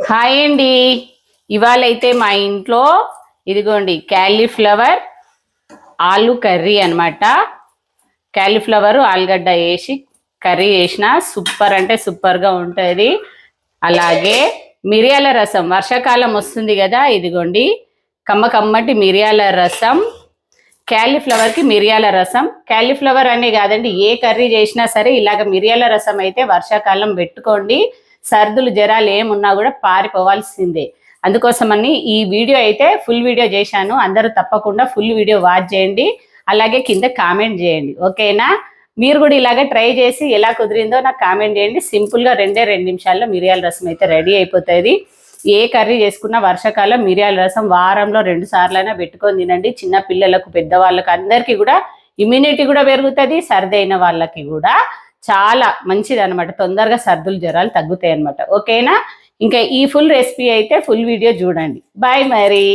Hi అండి. ఇవాళైతే మా ఇంట్లో ఇదిగోండి క్యాలీఫ్లవర్ ఆలు కర్రీ అనమాట. క్యాలీఫ్లవర్ ఆలుగడ్డ వేసి కర్రీ చేసిన సూపర్ అంటే సూపర్గా ఉంటుంది. అలాగే మిరియాల రసం, వర్షాకాలం వస్తుంది కదా, ఇదిగోండి కమ్మటి మిరియాల రసం. క్యాలీఫ్లవర్కి మిరియాల రసం, క్యాలీఫ్లవర్ అనే కాదండి, ఏ కర్రీ చేసినా సరే ఇలాగ మిరియాల రసం అయితే వర్షాకాలం పెట్టుకోండి. సర్దులు జరాలు ఏమున్నా కూడా పారిపోవాల్సిందే. అందుకోసమని ఈ వీడియో అయితే ఫుల్ వీడియో చేశాను. అందరూ తప్పకుండా ఫుల్ వీడియో వాచ్ చేయండి. అలాగే కింద కామెంట్ చేయండి, ఓకేనా? మీరు కూడా ఇలాగ ట్రై చేసి ఎలా కుదిరిందో నాకు కామెంట్ చేయండి. సింపుల్గా 2 నిమిషాల్లో మిరియాల రసం అయితే రెడీ అయిపోతుంది. ఏ కర్రీ చేసుకున్నా వర్షాకాలం మిరియాల రసం వారంలో 2 సార్లైనా పెట్టుకొని తినండి. చిన్న పిల్లలకు, పెద్దవాళ్ళకు అందరికీ కూడా ఇమ్యూనిటీ కూడా పెరుగుతుంది. సర్ది అయిన వాళ్ళకి కూడా చాలా మంచిది అనమాట. తొందరగా సర్దులు జ్వరాలు తగ్గుతాయి అనమాట, ఓకేనా? ఇంకా ఈ ఫుల్ రెసిపీ అయితే ఫుల్ వీడియో చూడండి. బాయ్ మరి.